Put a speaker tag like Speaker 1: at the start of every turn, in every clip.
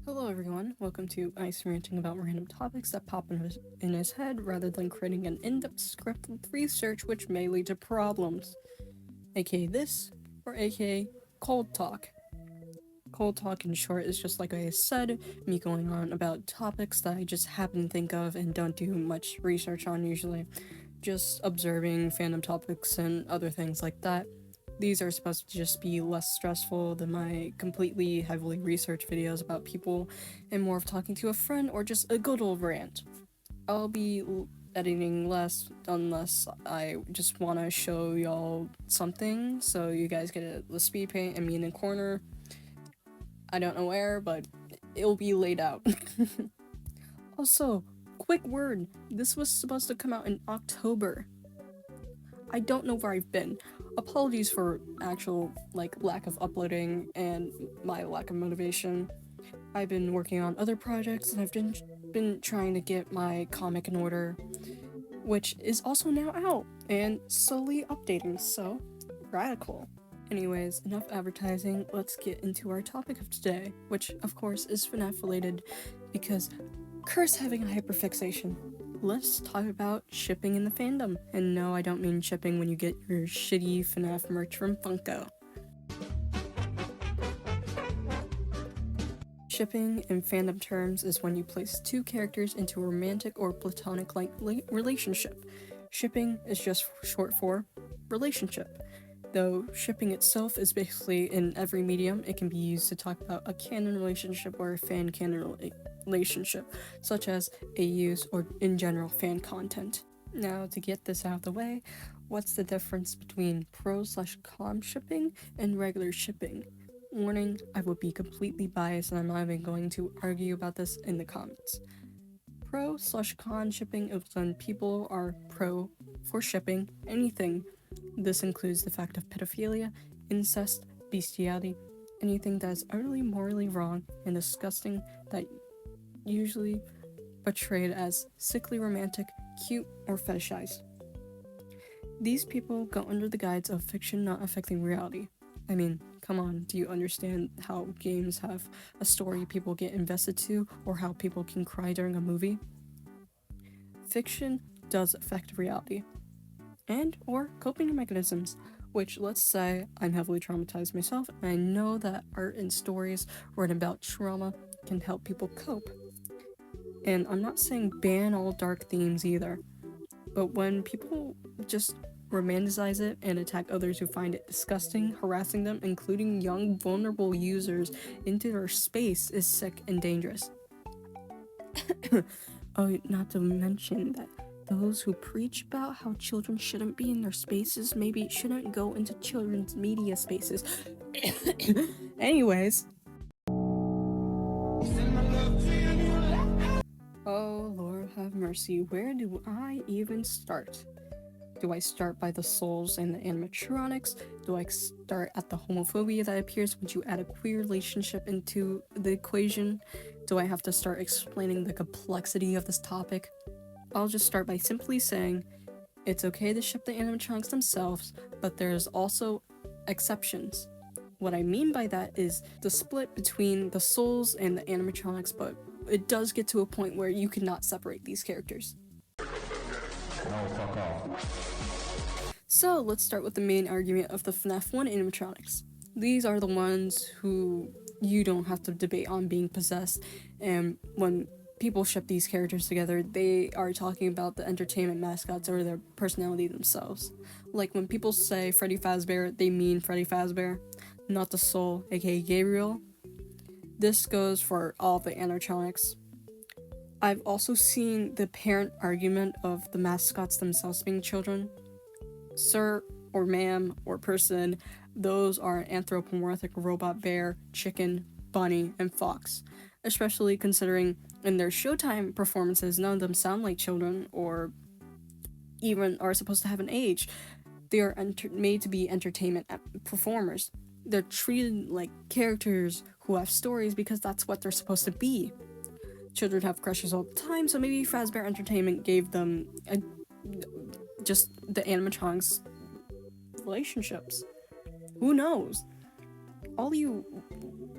Speaker 1: Hello everyone, welcome to Ice ranting about random topics that pop in his head rather than creating an in-depth script with research which may lead to problems. AKA this, or AKA cold talk. Cold talk in short is just like I said, me going on about topics that I just happen to think of and don't do much research on usually. Just observing fandom topics and other things like that. These are supposed to just be less stressful than my completely heavily researched videos about people and more of talking to a friend or just a good old rant. I'll be editing less unless I just want to show y'all something so you guys get the speed paint and me in the corner. I don't know where, but it'll be laid out. Also, quick word, this was supposed to come out in October. I don't know where I've been. Apologies for actual lack of uploading and my lack of motivation. I've been working on other projects and I've been trying to get my comic in order, which is also now out and slowly updating, so radical. Anyways, enough advertising, let's get into our topic of today, which of course is Fnaf related because curse having a hyperfixation. Let's talk about shipping in the fandom. And no, I don't mean shipping when you get your shitty Fnaf merch from Funko. Shipping in fandom terms is when you place two characters into a romantic or platonic-like relationship. Shipping is just short for relationship. Though shipping itself is basically in every medium, it can be used to talk about a canon relationship or a fan canon relationship, such as AUs or in general fan content. Now, to get this out of the way, what's the difference between pro/com shipping and regular shipping? Warning, I will be completely biased and I'm not even going to argue about this in the comments. Pro/con shipping is when people are pro for shipping anything. This includes the fact of pedophilia, incest, bestiality, anything that is utterly morally wrong and disgusting that usually portrayed as sickly romantic, cute, or fetishized. These people go under the guise of fiction not affecting reality. I mean, come on, do you understand how games have a story people get invested to, or how people can cry during a movie? Fiction does affect reality, and or coping mechanisms, which let's say I'm heavily traumatized myself, and I know that art and stories written about trauma can help people cope. And I'm not saying ban all dark themes either, but when people just romanticize it and attack others who find it disgusting, harassing them, including young, vulnerable users, into their space is sick and dangerous. Oh, not to mention that those who preach about how children shouldn't be in their spaces maybe shouldn't go into children's media spaces. Anyways. Oh, Lord have mercy, where do I even start? Do I start by the souls and the animatronics? Do I start at the homophobia that appears when you add a queer relationship into the equation? Do I have to start explaining the complexity of this topic? I'll just start by simply saying, it's okay to ship the animatronics themselves, but there's also exceptions. What I mean by that is the split between the souls and the animatronics, but it does get to a point where you cannot separate these characters.
Speaker 2: Oh, fuck off.
Speaker 1: So let's start with the main argument of the Fnaf 1 animatronics. These are the ones who you don't have to debate on being possessed, and when people ship these characters together, they are talking about the entertainment mascots or their personality themselves. Like when people say Freddy Fazbear, they mean Freddy Fazbear, not the soul, aka Gabriel. This goes for all the animatronics. I've also seen the parent argument of the mascots themselves being children. Sir or ma'am or person, those are anthropomorphic robot bear, chicken, bunny, and fox. Especially considering in their Showtime performances, none of them sound like children or even are supposed to have an age. They are made to be entertainment performers. They're treated like characters who have stories because that's what they're supposed to be. Children have crushes all the time, so maybe Fazbear Entertainment gave them just the animatronics relationships. Who knows? all you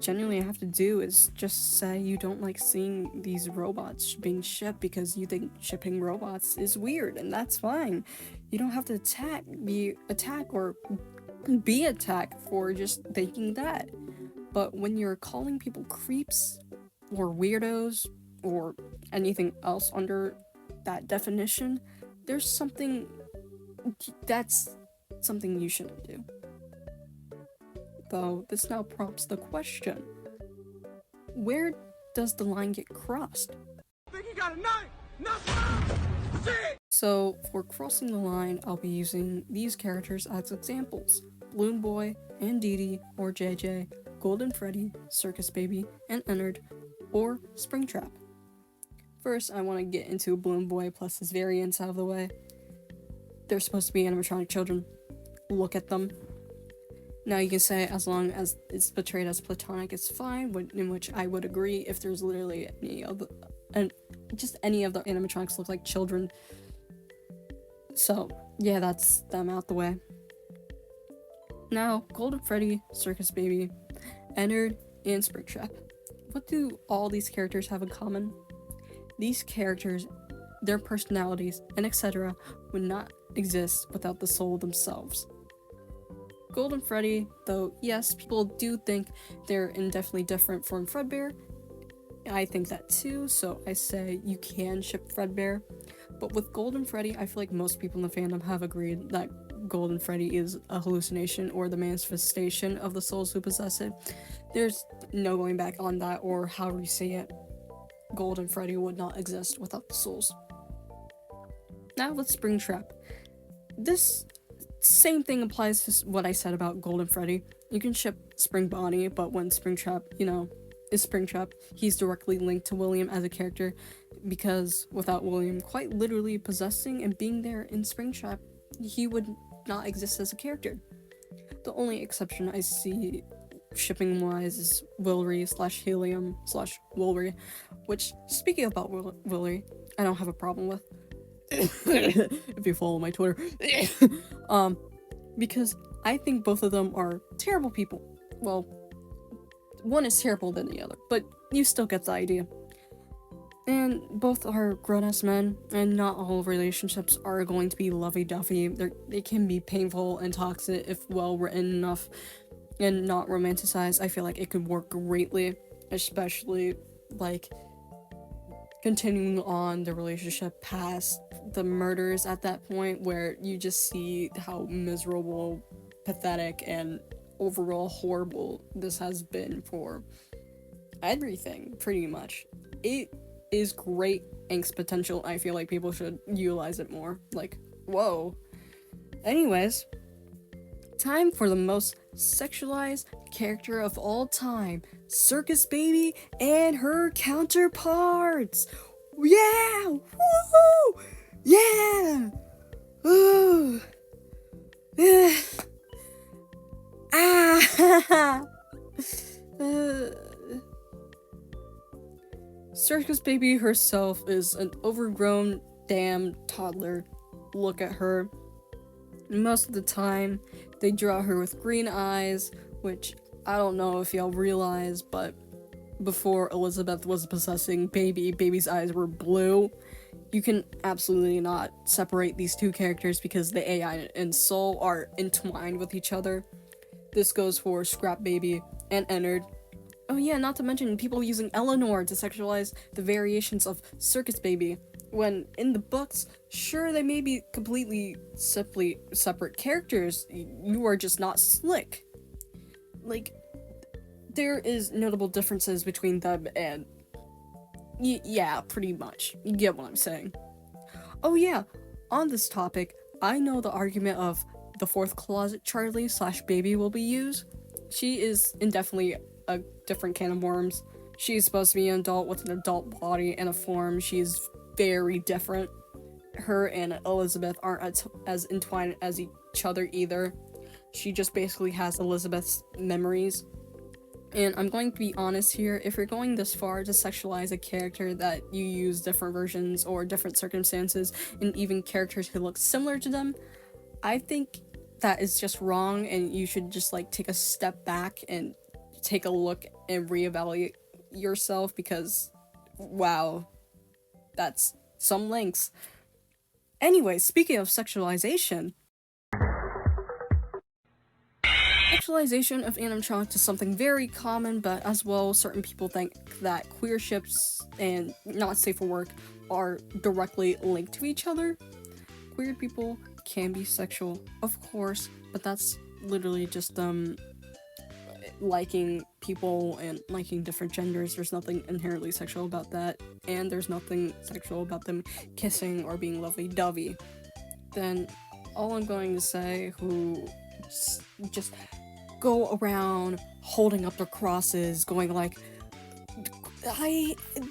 Speaker 1: genuinely have to do is just say you don't like seeing these robots being shipped because you think shipping robots is weird, and that's fine. You don't have to be attacked for just thinking that. But when you're calling people creeps or weirdos or anything else under that definition, there's something that's something you shouldn't do. Though this now prompts the question, where does the line get crossed?
Speaker 3: I think he got a knife!
Speaker 1: So for crossing the line, I'll be using these characters as examples: Balloon Boy and Dee Dee or JJ, Golden Freddy, Circus Baby, and Ennard, or Springtrap. First, I want to get into Balloon Boy plus his variants out of the way. They're supposed to be animatronic children. Look at them. Now you can say as long as it's portrayed as platonic, it's fine, in which I would agree if there's literally any of the animatronics look like children. So yeah, that's them out the way. Now, Golden Freddy, Circus Baby, Ennard, and Springtrap. What do all these characters have in common? These characters, their personalities, and etc. would not exist without the soul themselves. Golden Freddy, though, yes, people do think they're indefinitely different from Fredbear. I think that too, so I say you can ship Fredbear. But with Golden Freddy, I feel like most people in the fandom have agreed that Golden Freddy is a hallucination or the manifestation of the souls who possess it. There's no going back on that, or however you say it. Golden Freddy would not exist without the souls. Now let's Springtrap. This same thing applies to what I said about Golden Freddy. You can ship Spring Bonnie, but when Springtrap, is Springtrap, he's directly linked to William as a character, because without William quite literally possessing and being there in Springtrap, he would not exist as a character. The only exception I see shipping wise is Wilry / Helium / Wilry, which, speaking about Wilry, I don't have a problem with. If you follow my Twitter. Because I think both of them are terrible people. Well, one is terrible than the other, but you still get the idea. And both are grown-ass men, and not all relationships are going to be lovey-dovey. They can be painful and toxic if well written enough and not romanticized. I feel like it could work greatly, especially like continuing on the relationship past the murders at that point, where you just see how miserable, pathetic, and overall horrible this has been for everything, pretty much. It is great angst potential. I feel like people should utilize it more. Like, whoa. Anyways, time for the most sexualized character of all time, Circus Baby and her counterparts. Yeah! Woo! Yeah! Ooh! Yeah! Ah! Circus Baby herself is an overgrown damn toddler. Look at her. Most of the time, they draw her with green eyes, which I don't know if y'all realize, but before Elizabeth was possessing Baby's eyes were blue. You can absolutely not separate these two characters because the AI and Soul are entwined with each other. This goes for Scrap Baby and Ennard. Oh yeah, not to mention people using Eleanor to sexualize the variations of Circus Baby, when in the books, sure, they may be completely separate characters, you are just not slick. Like, there is notable differences between them, and yeah, pretty much. You get what I'm saying. Oh yeah, on this topic, I know the argument of the fourth closet Charlie / Baby will be used. She is indefinitely a different can of worms. She's supposed to be an adult with an adult body and a form. She's very different. Her and Elizabeth aren't as entwined as each other either. She just basically has Elizabeth's memories. And I'm going to be honest here, if you're going this far to sexualize a character that you use different versions or different circumstances, and even characters who look similar to them, I think that is just wrong, and you should just take a step back and take a look and reevaluate yourself, because wow, that's some lengths. Anyway, speaking of sexualization of animatronics is something very common, but as well, certain people think that queer ships and not safe for work are directly linked to each other. Queer people can be sexual, of course, but that's literally just liking people and liking different genders. There's nothing inherently sexual about that, and there's nothing sexual about them kissing or being lovey-dovey. Then all I'm going to say, who just go around holding up their crosses, going like,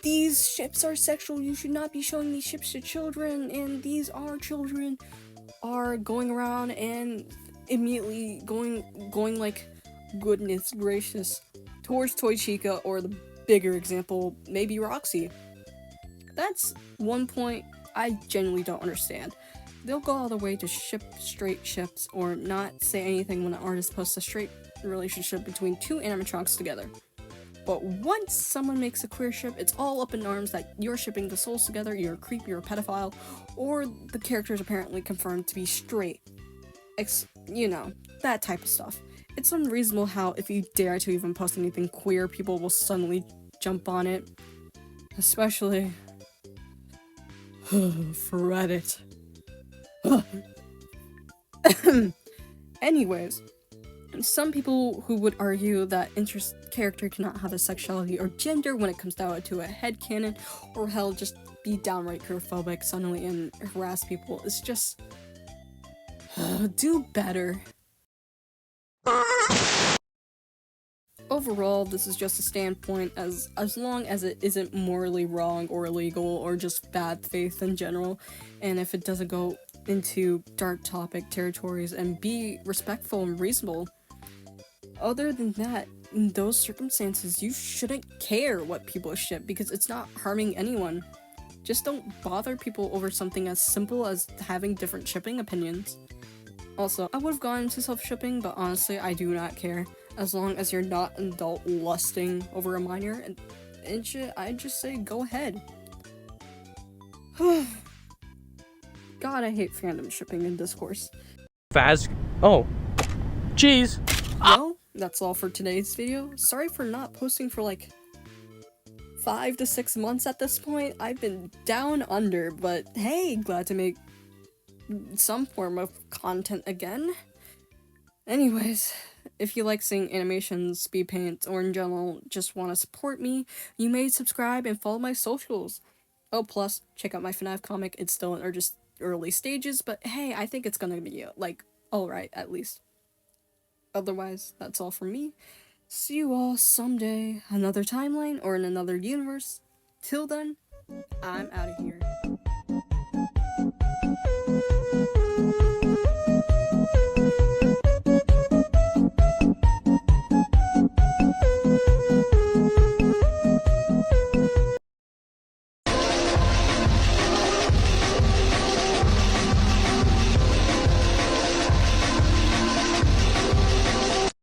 Speaker 1: these ships are sexual, you should not be showing these ships to children, and these are children, are going around and immediately going like, goodness gracious, towards Toy Chica, or the bigger example, maybe Roxy. That's one point I genuinely don't understand. They'll go all the way to ship straight ships, or not say anything when an artist posts a straight relationship between two animatronics together. But once someone makes a queer ship, it's all up in arms that you're shipping the souls together, you're a creep, you're a pedophile, or the character is apparently confirmed to be straight. You know, that type of stuff. It's unreasonable how, if you dare to even post anything queer, people will suddenly jump on it. Especially for Reddit. Anyways, some people who would argue that character cannot have a sexuality or gender when it comes down to a headcanon, or hell, just be downright queerphobic suddenly and harass people, is just do better. Overall, this is just a standpoint, as long as it isn't morally wrong or illegal or just bad faith in general, and if it doesn't go into dark topic territories, and be respectful and reasonable. Other than that, in those circumstances, you shouldn't care what people ship, because it's not harming anyone. Just don't bother people over something as simple as having different shipping opinions. Also, I would have gone into self-shipping, but honestly, I do not care. As long as you're not an adult lusting over a minor and shit, I just say go ahead. God, I hate fandom shipping and discourse.
Speaker 3: Oh. Jeez.
Speaker 1: Well, that's all for today's video. Sorry for not posting for like 5 to 6 months at this point. I've been down under, but hey, glad to make some form of content again. Anyways, if you like seeing animations, speed paints, or in general just want to support me, you may subscribe and follow my socials. Oh, plus, check out my Fnaf comic. It's still in just early stages, but hey, I think it's gonna be, like, alright, at least. Otherwise, that's all from me. See you all someday, another timeline, or in another universe. Till then, I'm out of here.